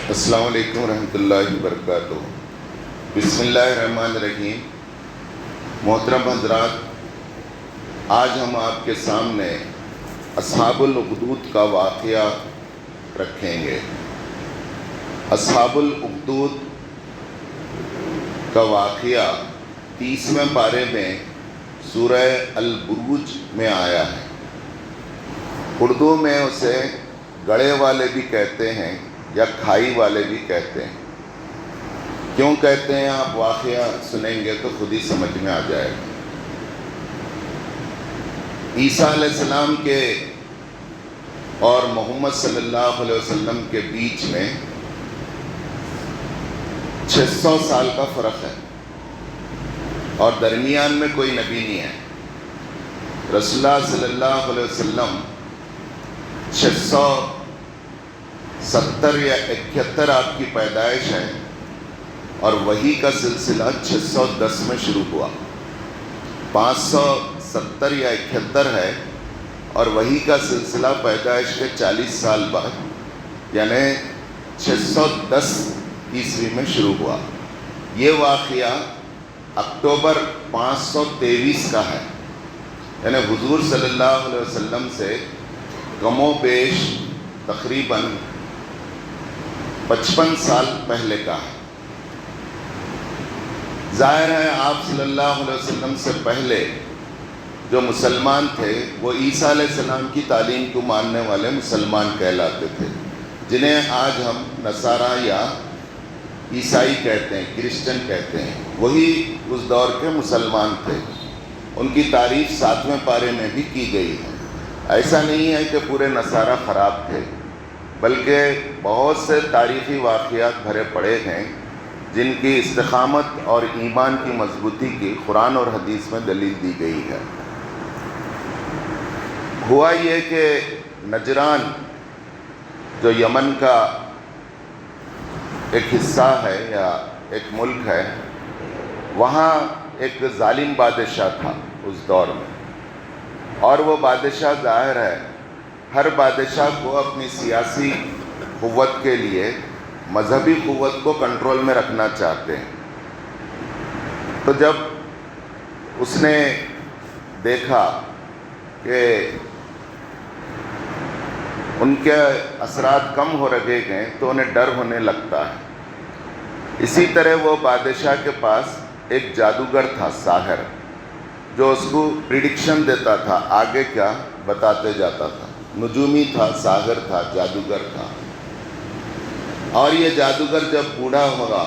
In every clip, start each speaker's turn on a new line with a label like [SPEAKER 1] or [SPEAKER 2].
[SPEAKER 1] السلام علیکم ورحمۃ اللہ وبرکاتہ۔ بسم اللہ الرحمن الرحیم۔ محترم حضرات، آج ہم آپ کے سامنے اصحاب الاخدود کا واقعہ رکھیں گے۔ اصحاب الاخدود کا واقعہ 30ویں پارے میں سورہ البروج میں آیا ہے۔ اردو میں اسے گڑھے والے بھی کہتے ہیں یا کھائی والے بھی کہتے ہیں۔ کیوں کہتے ہیں آپ واقعہ سنیں گے تو خود ہی سمجھ میں آ جائے گا۔ عیسیٰ علیہ السلام کے اور محمد صلی اللہ علیہ وسلم کے بیچ میں 600 سال کا فرق ہے اور درمیان میں کوئی نبی نہیں ہے۔ رسول اللہ صلی اللہ علیہ وسلم 670 یا 71 آپ کی پیدائش ہے اور وحی کا سلسلہ 610 میں شروع ہوا۔ 570 یا 71 ہے اور وحی کا سلسلہ پیدائش کے 40 سال بعد یعنی 610 عیسوی میں شروع ہوا۔ یہ واقعہ اکتوبر 523 کا ہے، یعنی حضور صلی اللہ علیہ وسلم سے کم و بیش تقریباً 55 سال پہلے کا ہے۔ ظاہر ہے آپ صلی اللہ علیہ وسلم سے پہلے جو مسلمان تھے وہ عیسیٰ علیہ السلام کی تعلیم کو ماننے والے مسلمان کہلاتے تھے، جنہیں آج ہم نصارہ یا عیسائی کہتے ہیں، کرسچن کہتے ہیں۔ وہی اس دور کے مسلمان تھے۔ ان کی تعریف 7ویں پارے میں بھی کی گئی ہے۔ ایسا نہیں ہے کہ پورے نصارہ خراب تھے، بلکہ بہت سے تاریخی واقعات بھرے پڑے ہیں جن کی استقامت اور ایمان کی مضبوطی کی قرآن اور حدیث میں دلیل دی گئی ہے۔ ہوا یہ کہ نجران جو یمن کا ایک حصہ ہے یا ایک ملک ہے، وہاں ایک ظالم بادشاہ تھا اس دور میں، اور وہ بادشاہ ظاہر ہے ہر بادشاہ کو اپنی سیاسی قوت کے لیے مذہبی قوت کو کنٹرول میں رکھنا چاہتے ہیں۔ تو جب اس نے دیکھا کہ ان کے اثرات کم ہو رہے ہیں تو انہیں ڈر ہونے لگتا ہے۔ اسی طرح وہ بادشاہ کے پاس ایک جادوگر تھا، ساحر، جو اس کو پریڈکشن دیتا تھا، آگے کیا بتاتے جاتا تھا۔ نجومی تھا، ساحر تھا، جادوگر تھا۔ اور یہ جادوگر جب بوڑھا ہوا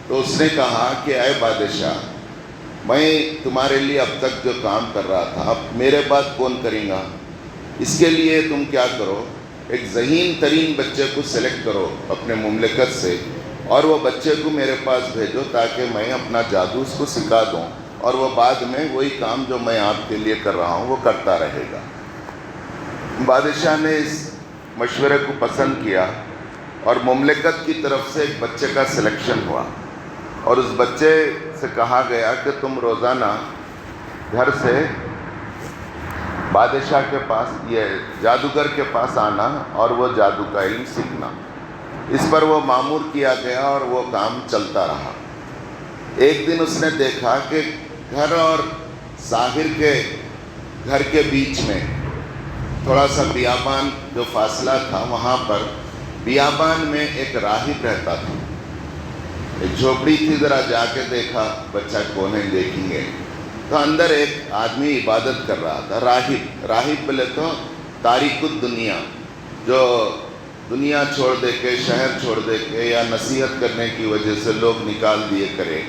[SPEAKER 1] تو اس نے کہا کہ اے بادشاہ، میں تمہارے لیے اب تک جو کام کر رہا تھا اب میرے بعد کون کرے گا؟ اس کے لیے تم کیا کرو، ایک ذہین ترین بچے کو سلیکٹ کرو اپنے مملکت سے، اور وہ بچے کو میرے پاس بھیجو تاکہ میں اپنا جادو اس کو سکھا دوں، اور وہ بعد میں وہی کام جو میں آپ کے لیے کر رہا ہوں وہ کرتا رہے گا۔ بادشاہ نے اس مشورے کو پسند کیا اور مملکت کی طرف سے ایک بچے کا سلیکشن ہوا، اور اس بچے سے کہا گیا کہ تم روزانہ گھر سے بادشاہ کے پاس، یہ جادوگر کے پاس آنا اور وہ جادو کا علم سیکھنا۔ اس پر وہ مامور کیا گیا اور وہ کام چلتا رہا۔ ایک دن اس نے دیکھا کہ گھر اور ساحر کے گھر کے بیچ میں تھوڑا سا بیابان جو فاصلہ تھا، وہاں پر بیابان میں ایک راہب رہتا تھا۔ ایک جھوپڑی تھی، ذرا جا کے دیکھا، بچہ کون ہے دیکھیں گے، تو اندر ایک آدمی عبادت کر رہا تھا۔ راہب بولے تو تاریک الدنیا، جو دنیا چھوڑ دے کے، شہر چھوڑ دے کے یا نصیحت کرنے کی وجہ سے لوگ نکال دیے کرے،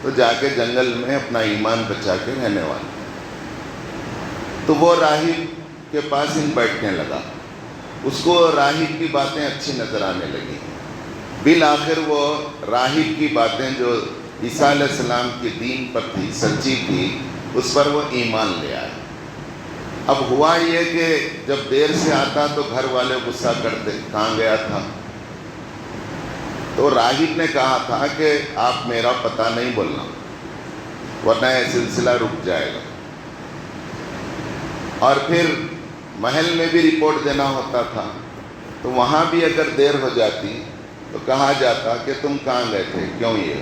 [SPEAKER 1] تو جا کے جنگل میں اپنا ایمان بچا کے رہنے والا۔ تو وہ راہب کے پاس بیٹھنے لگا، اس کو راہب کی باتیں اچھی نظر آنے لگی۔ بالآخر وہ راہب کی باتیں جو عیسیٰ علیہ السلام کی دین پر تھی، سچی تھی، اس پر وہ ایمان لے آئے۔ اب ہوا یہ کہ جب دیر سے آتا تو گھر والے غصہ کرتے، کہاں گیا تھا؟ تو راہب نے کہا تھا کہ آپ میرا پتہ نہیں بولنا ورنہ یہ سلسلہ رک جائے گا۔ اور پھر محل میں بھی رپورٹ دینا ہوتا تھا، تو وہاں بھی اگر دیر ہو جاتی تو کہا جاتا کہ تم کہاں گئے تھے، کیوں یہ،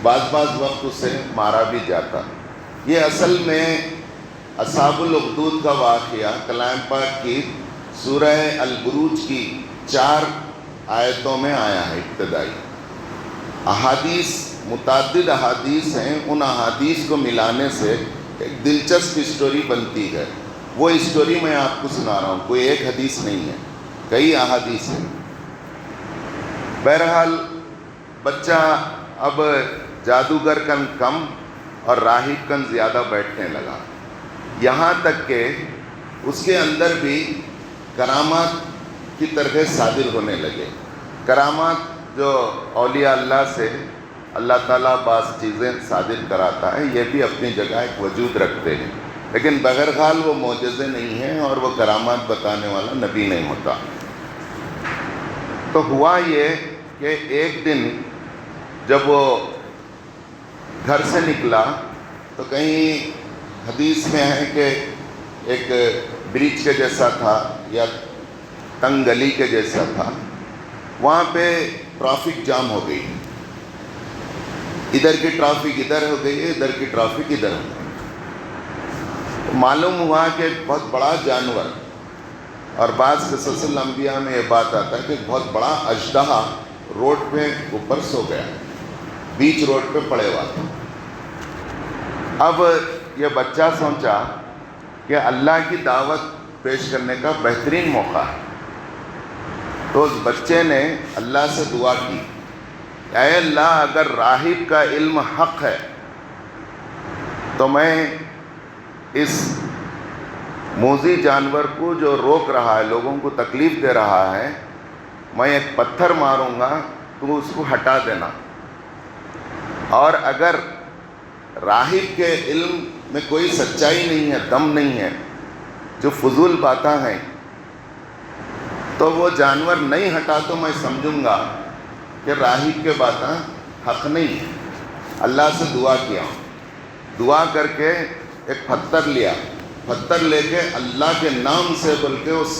[SPEAKER 1] بعض وقت اسے مارا بھی جاتا۔ یہ اصل میں اصحاب الاخدود کا واقعہ کلام پاک کی سورہ البروج کی 4 آیتوں میں آیا ہے ابتدائی۔ احادیث، متعدد احادیث ہیں، ان احادیث کو ملانے سے ایک دلچسپ اسٹوری بنتی ہے۔ وہ اسٹوری میں آپ کو سنا رہا ہوں، کوئی ایک حدیث نہیں ہے، کئی احادیث ہیں۔ بہرحال بچہ اب جادوگر کن کم اور راہب کن زیادہ بیٹھنے لگا، یہاں تک کہ اس کے اندر بھی کرامات کی طرح صادر ہونے لگے۔ کرامات جو اولیاء اللہ سے اللہ تعالیٰ بعض چیزیں صادر کراتا ہے، یہ بھی اپنی جگہ ایک وجود رکھتے ہیں، لیکن بہرحال وہ معجزے نہیں ہیں اور وہ کرامات بتانے والا نبی نہیں ہوتا۔ تو ہوا یہ کہ ایک دن جب وہ گھر سے نکلا تو کہیں حدیث میں ہے کہ ایک برج کے جیسا تھا یا تنگ گلی کے جیسا تھا، وہاں پہ ٹریفک جام ہو گئی، ادھر کی ٹریفک ادھر ہو گئی ہے، ادھر کی ٹریفک ادھر ہو گئی۔ معلوم ہوا کہ ایک بہت بڑا جانور، اور بعض قصص الانبیاء میں یہ بات آتا ہے کہ ایک بہت بڑا اژدہا روڈ پہ اوپر سو گیا، بیچ روڈ پہ پڑے ہوا تھا۔ اب یہ بچہ سوچا کہ اللہ کی دعوت پیش کرنے کا بہترین موقع ہے، تو اس بچے نے اللہ سے دعا کی، اے اللہ اگر راہب کا علم حق ہے تو میں اس موذی جانور کو جو روک رہا ہے، لوگوں کو تکلیف دے رہا ہے، میں ایک پتھر ماروں گا تو اس کو ہٹا دینا، اور اگر راہب کے علم میں کوئی سچائی نہیں ہے، دم نہیں ہے، جو فضول باتیں ہیں، تو وہ جانور نہیں ہٹا تو میں سمجھوں گا کہ راہب کے باتیں حق نہیں ہے۔ اللہ سے دعا کیا، دعا کر کے ایک پتھر لیا، پتھر لے کے اللہ کے نام سے بول کے اس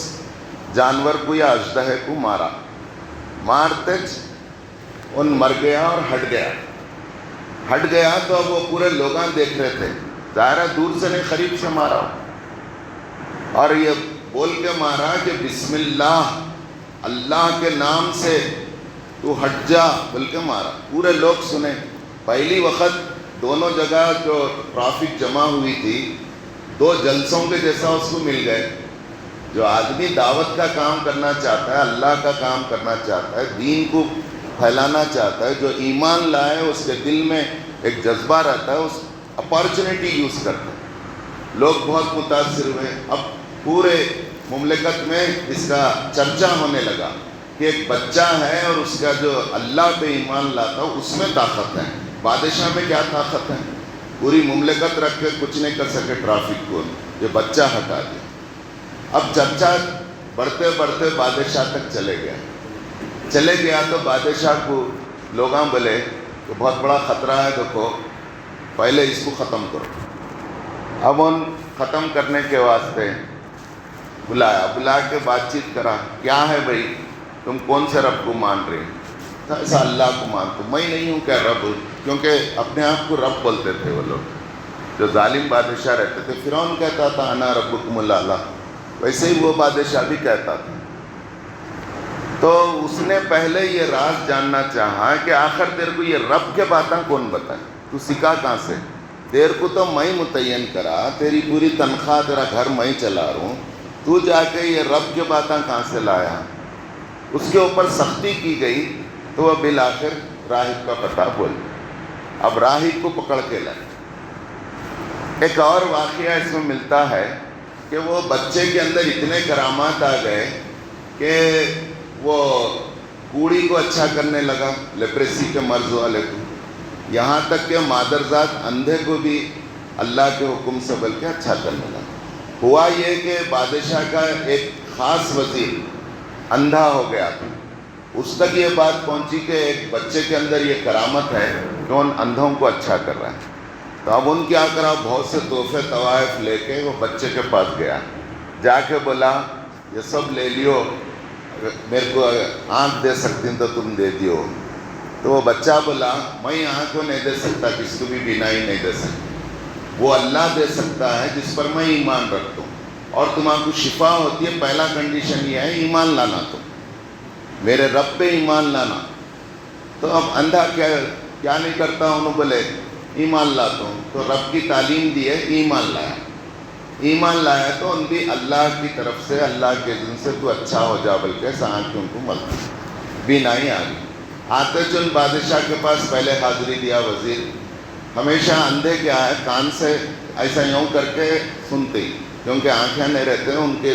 [SPEAKER 1] جانور کو یا اژدہے کو مارا، مارتے ان مر گیا اور ہٹ گیا تو اب وہ پورے لوگاں دیکھ رہے تھے، ظاہر ہے دور سے نہیں قریب سے مارا، اور یہ بول کے مارا کہ بسم اللہ، اللہ کے نام سے تو ہٹ جا بول کے مارا۔ پورے لوگ سنے، پہلی وقت دونوں جگہ جو ٹریفک جمع ہوئی تھی، 2 جلسوں کے جیسا اس کو مل گئے۔ جو آدمی دعوت کا کام کرنا چاہتا ہے، اللہ کا کام کرنا چاہتا ہے، دین کو پھیلانا چاہتا ہے، جو ایمان لائے اس کے دل میں ایک جذبہ رہتا ہے، اس اپارچونیٹی یوز کرتا ہے۔ لوگ بہت متاثر ہوئے، اب پورے مملکت میں اس کا چرچا ہونے لگا کہ ایک بچہ ہے اور اس کا جو اللہ پہ ایمان لاتا ہے اس میں طاقت ہے۔ بادشاہ میں کیا طاقت ہے؟ پوری مملکت رکھ کے کچھ نہیں کر سکے ٹریفک کو، یہ بچہ ہٹا دیا۔ اب چرچا بڑھتے بڑھتے بادشاہ تک چلے گیا تو بادشاہ کو لوگاں بولے کہ بہت بڑا خطرہ ہے، دیکھو پہلے اس کو ختم کرو۔ اب ان ختم کرنے کے واسطے بلا کے بات چیت کرا، کیا ہے بھائی تم کون سے رب کو مان رہے؟ ایسا اللہ کو مانتے، میں نہیں ہوں کیا رب، کیونکہ اپنے آپ کو رب بولتے تھے وہ لوگ، جو ظالم بادشاہ رہتے تھے۔ فرعون کہتا تھا انا ربکم الاعلی، ویسے ہی وہ بادشاہ بھی کہتا تھا۔ تو اس نے پہلے یہ راز جاننا چاہا کہ آخر تیرے کو یہ رب کے باتیں کون بتائے، تو سیکھا کہاں سے؟ تیرے کو تو میں متعین کرا، تیری پوری تنخواہ تیرا گھر میں چلا رہا ہوں، تو جا کے یہ رب کے باتیں کہاں سے لایا؟ اس کے اوپر سختی کی گئی تو وہ بالآخر راہب کا پتہ بول، اب راہب کو پکڑ کے لائے۔ ایک اور واقعہ اس میں ملتا ہے کہ وہ بچے کے اندر اتنے کرامات آ گئے کہ وہ کوڑی کو اچھا کرنے لگا، لیپریسی کے مرض والے کو، یہاں تک کہ مادرزاد اندھے کو بھی اللہ کے حکم سے بل کے اچھا کرنے لگا۔ ہوا یہ کہ بادشاہ کا ایک خاص وزیر اندھا ہو گیا تھا، اس تک یہ بات پہنچی کہ ایک بچے کے اندر یہ کرامت ہے کہ ان اندھوں کو اچھا کر رہا ہے۔ تو اب ان کیا کرا، بہت سے تحفے طوائف لے کے وہ بچے کے پاس گیا، جا کے بولا یہ سب لے لیو میرے کو آنکھ دے سکتی تو تم دے دیو. تو وہ بچہ بولا میں آنکھ کو نہیں دے سکتا, کسی کو بھی بینائی نہیں دے سکتا, وہ اللہ دے سکتا ہے جس پر میں ایمان رکھتا ہوں. اور تمہارے کو شفا ہوتی ہے, پہلا کنڈیشن یہ ہے ایمان لانا, تو میرے رب پہ ایمان لانا. تو اب اندھا کیا نہیں کرتا, انہوں بولے ایمان لاتا ہوں. تو رب کی تعلیم دی ہے, ایمان لایا. ایمان لایا تو ان بھی اللہ کی طرف سے, اللہ کے دن سے تو اچھا ہو جا, بلکہ آنکھ ان کو ملتی, بینائی آ گئی. آتے چن بادشاہ کے پاس پہلے حاضری دیا وزیر. ہمیشہ اندھے کیا ہے, کان سے ایسا یوں کر کے سنتے ہی, کیونکہ آنکھیں نہیں رہتے ہیں, ان کے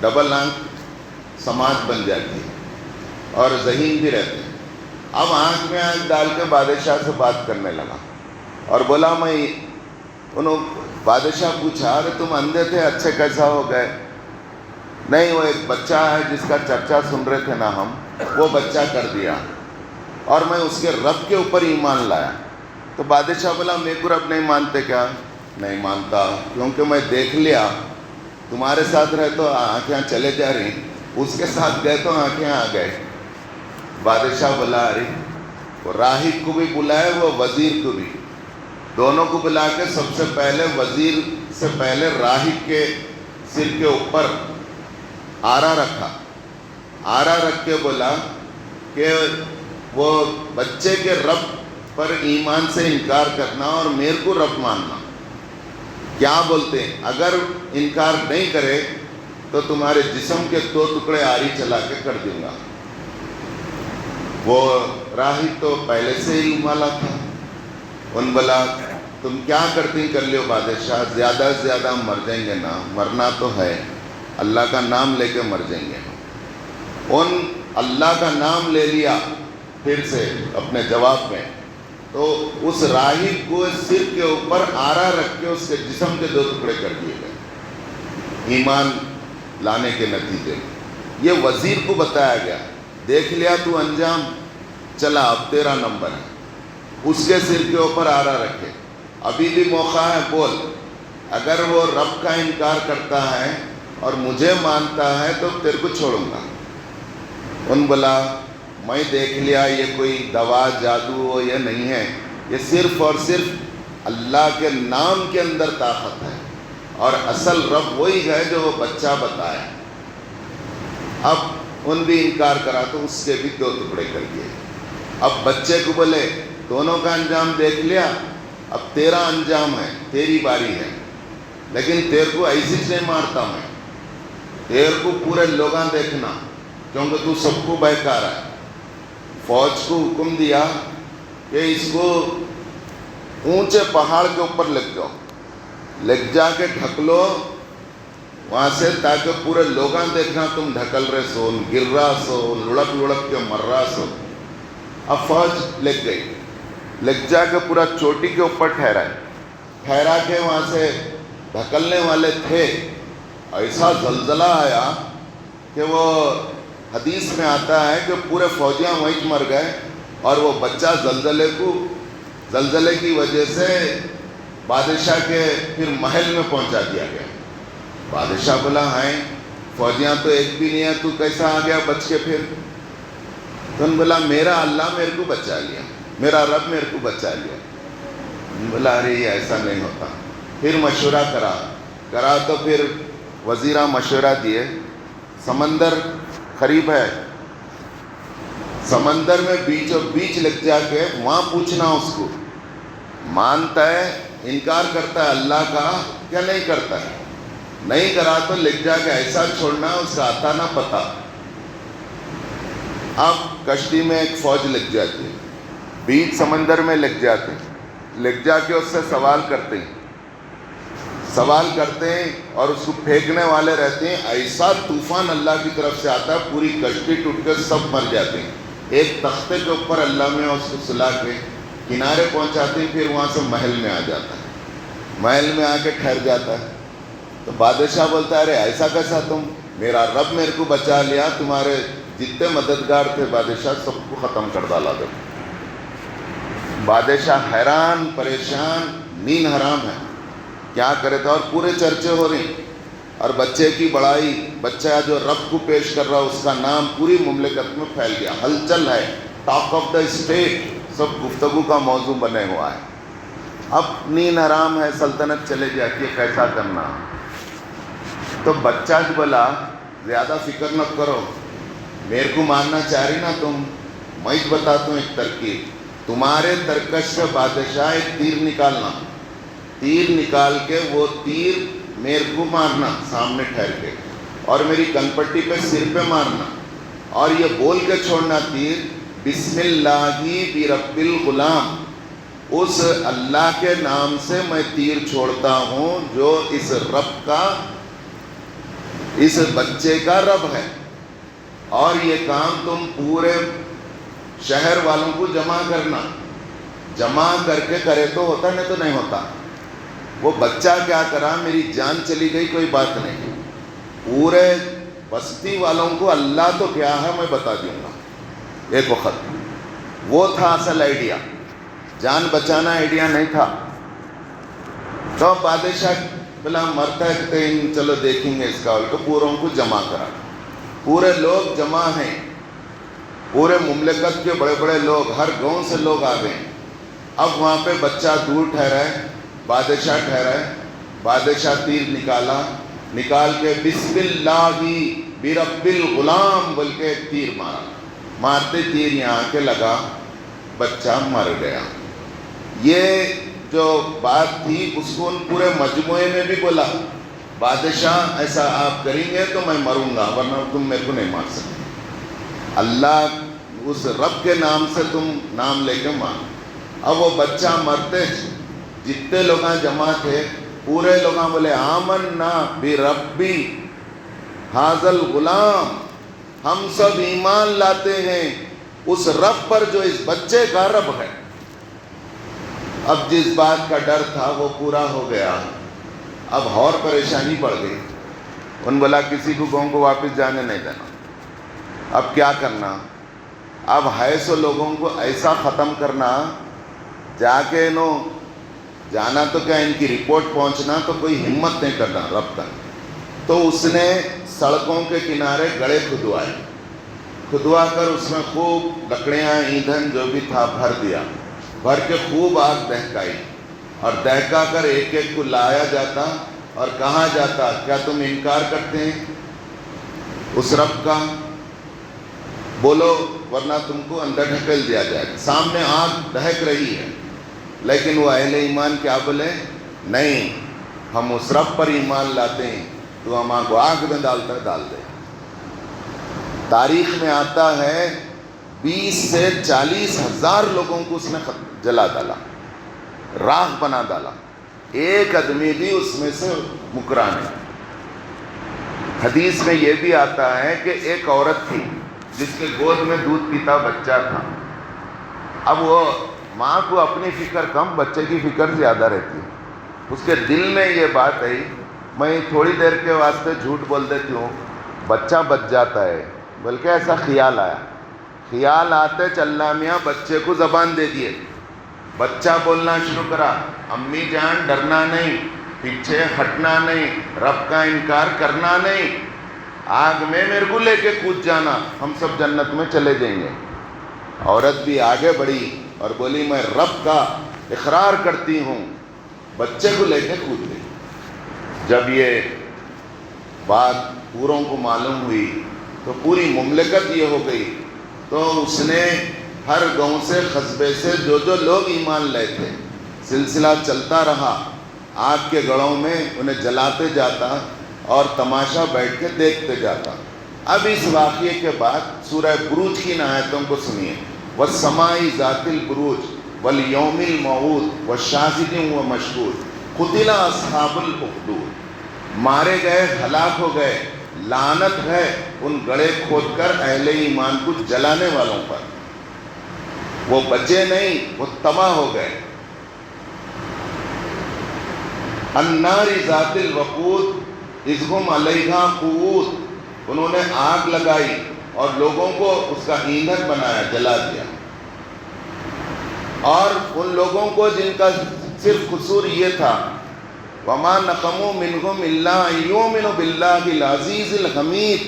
[SPEAKER 1] ڈبل آنکھ سماج بن جاتی ہے اور ذہین بھی رہتے ہیں. اب آنکھ میں آنکھ ڈال کے بادشاہ سے بات کرنے لگا اور بولا بادشاہ پوچھا ارے تم اندھے تھے, اچھے کیسا ہو گئے؟ نہیں, وہ ایک بچہ ہے جس کا چرچا سن رہے تھے نا ہم, وہ بچہ کر دیا اور میں اس کے رب کے اوپر ایمان لایا. تو بادشاہ بولا میرے کو رب نہیں مانتے کیا؟ نہیں مانتا, کیونکہ میں دیکھ لیا تمہارے ساتھ رہے تو آنکھیں چلے جا رہی, اس کے ساتھ گئے تو آنکھیں آ گئے. بادشاہ بولا ارے وہ راہب کو بھی بلائے, وہ وزیر کو بھی, دونوں کو بلا کے سب سے پہلے وزیر سے پہلے راہب کے سر کے اوپر آرا رکھا. آرا رکھ کے بولا کہ وہ بچے کے رب پر ایمان سے انکار کرنا اور میرے کو رب ماننا. کیا بولتے ہیں, اگر انکار نہیں کرے تو تمہارے جسم کے 2 ٹکڑے آری چلا کے کر دوں گا. وہ راہب تو پہلے سے ہی مالا تھا. ان بولا تم کیا کرتی کر لیو بادشاہ, زیادہ سے زیادہ مر جائیں گے نا, مرنا تو ہے, اللہ کا نام لے کے مر جائیں گے. ان اللہ کا نام لے لیا پھر سے اپنے جواب میں, تو اس راہب کو سر کے اوپر آرا رکھ کے اس کے جسم کے 2 ٹکڑے کر دیے گئے ایمان لانے کے نتیجے میں. یہ وزیر کو بتایا گیا, دیکھ لیا تو انجام, چلا اب تیرا نمبر ہے. اس کے سر کے اوپر آرا رکھے, ابھی بھی موقع ہے, بول, اگر وہ رب کا انکار کرتا ہے اور مجھے مانتا ہے تو تیرے کو چھوڑوں گا. ان بولا میں دیکھ لیا یہ کوئی دوا جادو ہو یہ نہیں ہے, یہ صرف اور صرف اللہ کے نام کے اندر طاقت ہے, اور اصل رب وہی ہے جو وہ بچہ بتایا. اب ان بھی انکار کرا تو اس کے بھی 2 ٹکڑے کر دیے. اب بچے کو بولے دونوں کا انجام دیکھ لیا, اب تیرا انجام ہے, تیری باری ہے, لیکن تیرے کو ایسی نہیں مارتا میں, تیرے کو پورے لوگاں دیکھنا, کیونکہ تو سب کو بہکا رہا ہے. فوج کو حکم دیا کہ اس کو اونچے پہاڑ کے اوپر لگ جاؤ, لگ جا کے ڈھک لو وہاں سے, تاکہ پورے لوگاں دیکھنا تم ڈھکل رہے سو, گر رہا سو, لڑک کے مر رہا سو. اب فوج لگ گئی, لگ جا کے پورا چوٹی کے اوپر ٹھہرا کے وہاں سے ڈھکلنے والے تھے. ایسا زلزلہ آیا کہ وہ حدیث میں آتا ہے کہ پورے فوجیاں وہیں مر گئے, اور وہ بچہ زلزلے کی وجہ سے بادشاہ کے پھر محل میں پہنچا دیا گیا. بادشاہ بولا ہیں فوجیاں تو ایک بھی نہیں ہے, تو کیسا آ گیا بچ کے پھر؟ تو ان بولا میرا اللہ میرے کو بچا لیا, میرا رب میرے کو بچا لیا. بولا ارے یہ ایسا نہیں ہوتا. پھر مشورہ کرا تو پھر وزیرہ مشورہ دیے, سمندر قریب ہے, سمندر میں بیچوں بیچ لگ جا کے وہاں پوچھنا اس کو, مانتا ہے انکار کرتا ہے اللہ کا کیا نہیں کرتا ہے, نہیں کرا تو لگ جا کے ایسا چھوڑنا اس کا آتا نہ پتا. اب کشتی میں ایک فوج لگ جاتی ہے, بیچ سمندر میں لگ جاتے ہیں, لگ جا کے اس سے سوال کرتے ہیں اور اس کو پھینکنے والے رہتے ہیں. ایسا طوفان اللہ کی طرف سے آتا ہے, پوری کشتی ٹوٹ کے سب مر جاتے ہیں. ایک تختے کے اوپر اللہ میں اس کو سلا کے کنارے پہنچاتے ہیں, پھر وہاں سے محل میں آ جاتا ہے, محل میں آ کے ٹھہر جاتا ہے. تو بادشاہ بولتا ہے ارے ایسا کیسا, تم, میرا رب میرے کو بچا لیا, تمہارے جتنے مددگار تھے بادشاہ سب کو ختم کر ڈالا. بادشاہ حیران پریشان, نیند حرام ہے, کیا کرے تھا, اور پورے چرچے ہو رہی اور بچے کی بڑائی، بچہ جو رب کو پیش کر رہا اس کا نام پوری مملکت میں پھیل گیا، ہلچل ہے، ٹاک آف دا اسٹیٹ، سب گفتگو کا موضوع بنے ہوا ہے۔ اب نیند حرام ہے، سلطنت چلے جاتی ہے، کیسا کرنا؟ تو بچہ بولا زیادہ فکر نہ کرو، میرے کو مارنا چاہ رہی نا تم، میں بتاتا ہوں ایک ترکیب، تمہارے ترکش سے بادشاہ ایک تیر نکالنا، تیر نکال کے وہ تیر میرے کو مارنا سامنے ٹھہر کے، اور میری کن پٹی پہ سر پہ مارنا، اور یہ بول کے چھوڑنا تیر، بسم اللہ برب الغلام، اس اللہ کے نام سے میں تیر چھوڑتا ہوں جو اس رب کا، اس بچے کا رب ہے، اور یہ کام تم پورے شہر والوں کو جمع کرنا، جمع کر کے کرے تو ہوتا، نہیں تو نہیں ہوتا۔ وہ بچہ کیا کرا، میری جان چلی گئی کوئی بات نہیں، پورے بستی والوں کو اللہ تو کیا ہے میں بتا دوں گا ایک وقت۔ وہ تھا اصل آئیڈیا، جان بچانا آئیڈیا نہیں تھا۔ تو بادشاہ بلا مرتا ہے کہ چلو دیکھیں گے اس کا، تو پوروں کو جمع کرا، پورے لوگ جمع ہیں، پورے مملکت کے بڑے بڑے لوگ، ہر گاؤں سے لوگ آ گئے۔ اب وہاں پہ بچہ دور ٹھہرا ہے، بادشاہ ٹھہرا ہے، بادشاہ تیر نکالا، نکال کے بسم اللہ برب الغلام بول کے تیر مارا، مارتے تیر یہاں کے لگا، بچہ مر گیا۔ یہ جو بات تھی اس کو ان پورے مجموعے میں بھی بولا، بادشاہ ایسا آپ کریں گے تو میں مروں گا، ورنہ تم میرے کو نہیں مار سکتے، اللہ اس رب کے نام سے تم نام لے کے مار۔ اب وہ بچہ مرتے، جتنے لوگ جمع تھے پورے لوگ بولے آمنا بربی ھذا الغلام، ہم سب ایمان لاتے ہیں اس رب پر جو اس بچے کا رب ہے۔ اب جس بات کا ڈر تھا وہ پورا ہو گیا، اب اور پریشانی پڑ گئی، ان بولا کسی کو گاؤں کو واپس جانے نہیں دینا، اب کیا کرنا؟ اب ہے سو لوگوں کو ایسا ختم کرنا، جا کے انہوں جانا تو کیا ان کی رپورٹ پہنچنا تو کوئی ہمت نہیں کرنا رب تک۔ تو اس نے سڑکوں کے کنارے گڑھے کھدوائے، کھدوا کر اس میں خوب لکڑیاں، ایندھن جو بھی تھا بھر دیا، بھر کے خوب آگ دہکائی، اور دہکا کر ایک ایک کو لایا جاتا اور کہا جاتا کیا تم انکار کرتے ہیں اس رب کا؟ بولو ورنہ تم کو اندر ڈھکیل دیا جائے۔ سامنے آگ دہک رہی ہے، لیکن وہ اہل ایمان کیا بولے؟ نہیں، ہم اس رب پر ایمان لاتے ہیں، تو ہم کو آگ میں ڈالتا ہے ڈال دے۔ تاریخ میں آتا ہے 20 سے 40 ہزار لوگوں کو اس نے جلا ڈالا، راکھ بنا ڈالا، ایک آدمی بھی اس میں سے مکرا نہیں۔ حدیث میں یہ بھی آتا ہے کہ ایک عورت تھی جس کے گود میں دودھ پیتا بچہ تھا، اب وہ ماں کو اپنی فکر کم، بچے کی فکر زیادہ رہتی ہے۔ اس کے دل میں یہ بات آئی، میں تھوڑی دیر کے واسطے جھوٹ بول دیتی ہوں، بچہ بچ جاتا ہے، بلکہ ایسا خیال آیا، خیال آتے چلنا میاں بچے کو زبان دے دیے، بچہ بولنا شروع کرا، امی جان ڈرنا نہیں، پیچھے ہٹنا نہیں، رب کا انکار کرنا نہیں، آگ میں میرے کو لے کے کود جانا، ہم سب جنت میں چلے جائیں گے۔ عورت بھی آگے بڑھی اور بولی میں رب کا اقرار کرتی ہوں، بچے کو لے کے کود گئی۔ جب یہ بات پوروں کو معلوم ہوئی تو پوری مملکت یہ ہو گئی، تو اس نے ہر گاؤں سے قصبے سے جو جو لوگ ایمان لائے تھے، سلسلہ چلتا رہا، آگ کے گڑھوں میں انہیں جلاتے جاتا اور تماشا بیٹھ کے دیکھتے جاتا۔ اب اس واقعے کے بعد سورہ بروج کی آیتوں کو سنیے، وَالسَّمَاءِ ذَاتِ الْبُرُوجِ وَالْيَوْمِ الْمَوْعُودِ وَالشَّاهِدٍ وَمَشْهُودٍ قُتِلَ أَصْحَابُ الْأُخْدُودِ، مارے گئے، ہلاک ہو گئے، لعنت ہے ان گڑھے کھود کر اہل ایمان کو جلانے والوں پر، وہ بچے نہیں، وہ تباہ ہو گئے۔ النَّارِ ذَاتِ الْوَقُودِ اِذْ هُمْ عَلَيْهَا قُعُودٌ، انہوں نے آگ لگائی اور لوگوں کو اس کا ایندھن بنایا، جلا دیا، اور ان لوگوں کو جن کا صرف قصور یہ تھا، وما نقموا منهم الا ان يؤمنوا بالله العزیز الحمید،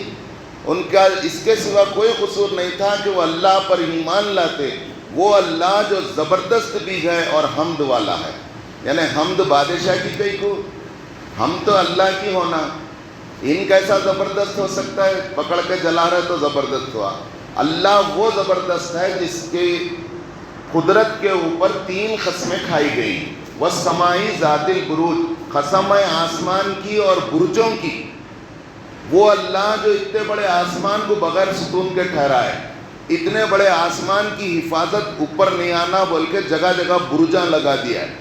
[SPEAKER 1] ان کا اس کے سوا کوئی قصور نہیں تھا کہ وہ اللہ پر ایمان لاتے، وہ اللہ جو زبردست بھی ہے اور حمد والا ہے۔ یعنی حمد بادشاہ کی کئی کو، ہم تو اللہ کی ہونا، ان کیسا زبردست ہو سکتا ہے؟ پکڑ کے جلا رہے تو زبردست ہوا۔ اللہ وہ زبردست ہے جس کی قدرت کے اوپر 3 قسمیں کھائی گئی، والسماء ذات البروج، قسم ہے آسمان کی اور برجوں کی۔ وہ اللہ جو اتنے بڑے آسمان کو بغیر ستون کے ٹھہرائے، اتنے بڑے آسمان کی حفاظت، اوپر نہیں آنا بول کے جگہ جگہ برجاں لگا دیا ہے۔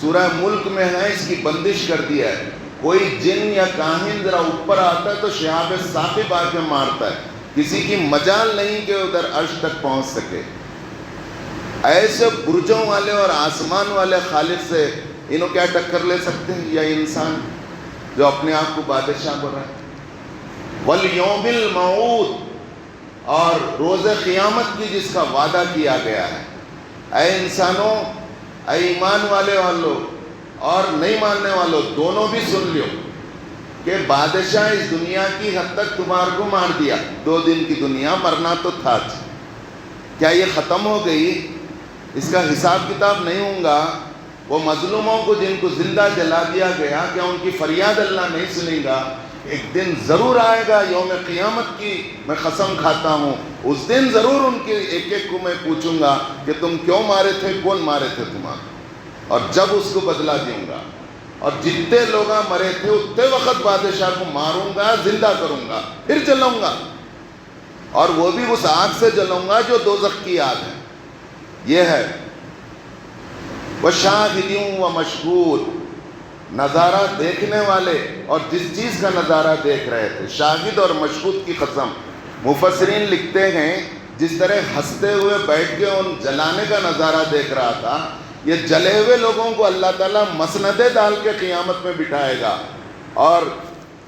[SPEAKER 1] سورہ ملک میں ہے، اس کی بندش کر دیا ہے، کوئی جن یا کاہن ذرا اوپر آتا ہے تو شہاب ثاقب آ کے مارتا ہے، کسی کی مجال نہیں کہ ادھر عرش تک پہنچ سکے۔ ایسے برجوں والے اور آسمان والے خالق سے انہوں کیا ٹکر لے سکتے ہیں؟ یا انسان جو اپنے آپ کو بادشاہ بول رہا ہے۔ والیوم الموعود، اور روز قیامت کی جس کا وعدہ کیا گیا ہے۔ اے انسانوں، اے ایمان والے والوں اور نہیں ماننے والوں، دونوں بھی سن لیو کہ بادشاہ اس دنیا کی حد تک تمہارے کو مار دیا، 2 دن کی دنیا، مرنا تو تھا۔ کیا یہ ختم ہو گئی؟ اس کا حساب کتاب نہیں ہوگا۔ وہ مظلوموں کو جن کو زندہ جلا دیا گیا، کیا ان کی فریاد اللہ نہیں سنے گا؟ ایک دن ضرور آئے گا، یوم قیامت کی میں قسم کھاتا ہوں، اس دن ضرور ان کے ایک ایک کو میں پوچھوں گا کہ تم کیوں مارے تھے، کون مارے تھے تمہارے، اور جب اس کو بدلہ دوں گا، اور جتنے لوگ مرے تھے اتنے وقت بادشاہ کو ماروں گا، زندہ کروں گا، پھر جلاؤں گا، اور وہ بھی اس آگ سے جلاؤں گا جو دوزخ کی آگ ہے۔ یہ ہے وَشَاهِدٍ وَمَشْهُودٍ، نظارہ دیکھنے والے اور جس چیز کا نظارہ دیکھ رہے تھے، شاہد اور مشہود کی قسم۔ مفسرین لکھتے ہیں جس طرح ہنستے ہوئے بیٹھ کے ان جلانے کا نظارہ دیکھ رہا تھا، یہ جلے ہوئے لوگوں کو اللہ تعالیٰ مسندیں ڈال کے قیامت میں بٹھائے گا، اور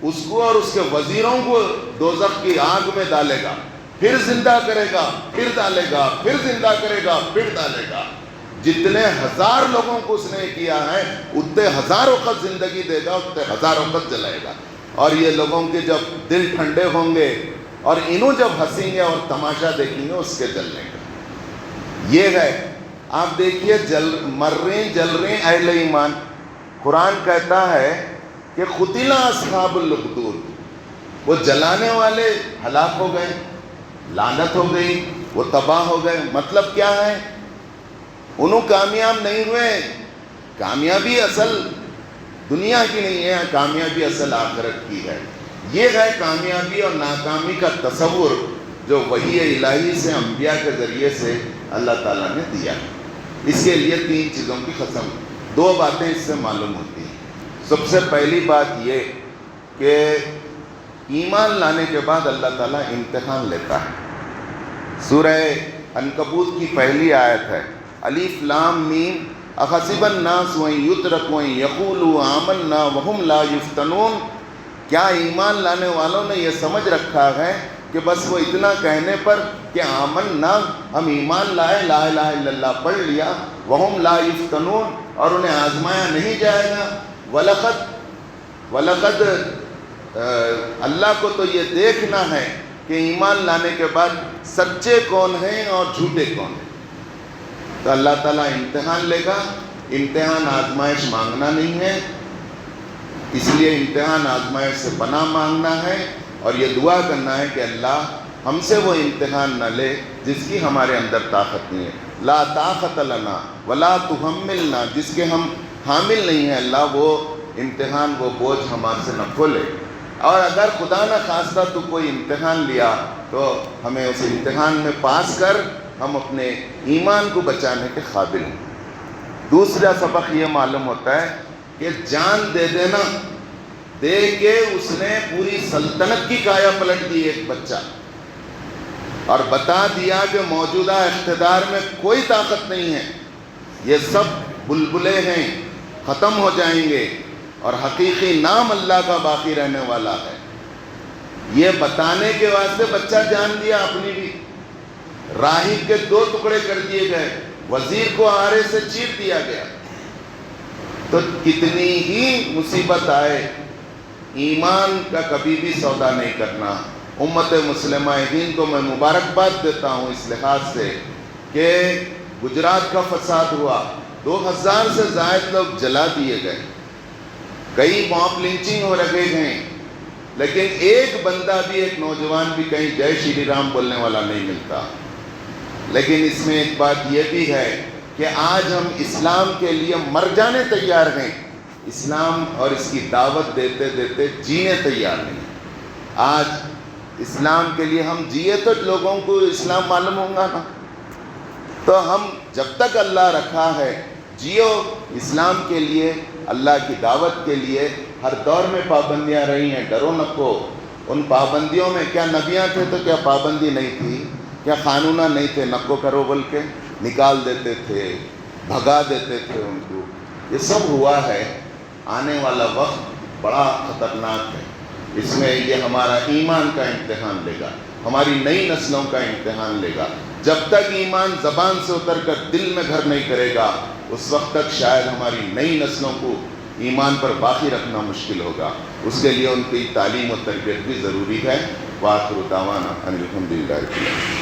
[SPEAKER 1] اس کو اور اس کے وزیروں کو دوزخ کی آگ میں ڈالے گا، پھر زندہ کرے گا، پھر ڈالے گا، پھر زندہ کرے گا، پھر ڈالے گا۔ جتنے 1000 لوگوں کو اس نے کیا ہے، اتنے 1000 وقت زندگی دے گا، اتنے 1000 وقت جلائے گا۔ اور یہ لوگوں کے جب دل ٹھنڈے ہوں گے اور انہوں جب ہنسیں گے اور تماشا دیکھیں گے اس کے جلنے کا، یہ ہے۔ آپ دیکھیے مر رہے جل رہے اہل ایمان۔ قرآن کہتا ہے کہ قتل اصحاب الاخدود، وہ جلانے والے ہلاک ہو گئے، لعنت ہو گئی، وہ تباہ ہو گئے۔ مطلب کیا ہے؟ انہوں کامیاب نہیں ہوئے۔ کامیابی اصل دنیا کی نہیں ہے، کامیابی اصل آخرت کی ہے۔ یہ ہے کامیابی اور ناکامی کا تصور جو وحی الہی سے، انبیاء کے ذریعے سے اللہ تعالیٰ نے دیا۔ اس کے لیے 3 چیزوں کی قسم، 2 باتیں اس سے معلوم ہوتی ہیں۔ سب سے پہلی بات یہ کہ ایمان لانے کے بعد اللہ تعالیٰ امتحان لیتا ہے۔ سورہ عنکبوت کی پہلی آیت ہے، الف لام میم احسب الناس ان یترکوا ان یقولوا آمنا وهم لا یفتنون، کیا ایمان لانے والوں نے یہ سمجھ رکھا ہے کہ بس وہ اتنا کہنے پر کہ آمنا، ہم ایمان لائے، لا الہ الا اللہ پڑھ لیا، وهم لا یفتنون، اور انہیں آزمایا نہیں جائے گا۔ وَلَقَدْ اللہ کو تو یہ دیکھنا ہے کہ ایمان لانے کے بعد سچے کون ہیں اور جھوٹے کون ہیں۔ تو اللہ تعالیٰ امتحان لے گا۔ امتحان آزمائش مانگنا نہیں ہے، اس لیے امتحان آزمائش سے پناہ مانگنا ہے، اور یہ دعا کرنا ہے کہ اللہ ہم سے وہ امتحان نہ لے جس کی ہمارے اندر طاقت نہیں ہے۔ لا طاقت لنا ولا تحملنا، جس کے ہم حامل نہیں ہیں، اللہ وہ امتحان، وہ بوجھ ہمارے سے نہ کھولے۔ اور اگر خدا نہ خواستہ تو کوئی امتحان لیا تو ہمیں اس امتحان میں پاس کر ہم اپنے ایمان کو بچانے کے قابل ہیں۔ دوسرا سبق یہ معلوم ہوتا ہے کہ جان دے دینا، دے کے اس نے پوری سلطنت کی کایا پلٹ دی ایک بچہ، اور بتا دیا کہ موجودہ اقتدار میں کوئی طاقت نہیں ہے، یہ سب بلبلے ہیں، ختم ہو جائیں گے، اور حقیقی نام اللہ کا باقی رہنے والا ہے۔ یہ بتانے کے واسطے بچہ جان دیا اپنی بھی۔ راہب کے 2 ٹکڑے کر دیے گئے، وزیر کو آرے سے چیر دیا گیا، تو کتنی ہی مصیبت آئے ایمان کا کبھی بھی سودا نہیں کرنا۔ امت مسلمہ ہند کو میں مبارکباد دیتا ہوں اس لحاظ سے کہ گجرات کا فساد ہوا، 2000 سے زائد لوگ جلا دیے گئے، کئی موب لنچنگ ہو رکھے گئے، لیکن ایک بندہ بھی، ایک نوجوان بھی کہیں جے شری رام بولنے والا نہیں ملتا۔ لیکن اس میں ایک بات یہ بھی ہے کہ آج ہم اسلام کے لیے مر جانے تیار ہیں، اسلام اور اس کی دعوت دیتے دیتے جینے تیار نہیں۔ آج اسلام کے لیے ہم جیے تو لوگوں کو اسلام معلوم ہوگا نا، تو ہم جب تک اللہ رکھا ہے جیو اسلام کے لیے، اللہ کی دعوت کے لیے۔ ہر دور میں پابندیاں رہی ہیں، ڈرو نکو۔ ان پابندیوں میں کیا نبیاں تھے تو کیا پابندی نہیں تھی؟ کیا قانون نہیں تھے؟ نکو کرو بول کے نکال دیتے تھے، بھگا دیتے تھے ان کو۔ یہ سب ہوا ہے۔ آنے والا وقت بڑا خطرناک ہے، اس میں یہ ہمارا ایمان کا امتحان لے گا، ہماری نئی نسلوں کا امتحان لے گا۔ جب تک ایمان زبان سے اتر کر دل میں گھر نہیں کرے گا، اس وقت تک شاید ہماری نئی نسلوں کو ایمان پر باقی رکھنا مشکل ہوگا۔ اس کے لیے ان کی تعلیم و تربیت بھی ضروری ہے۔ وآخر دعوانا ان الحمد للہ رب العالمین۔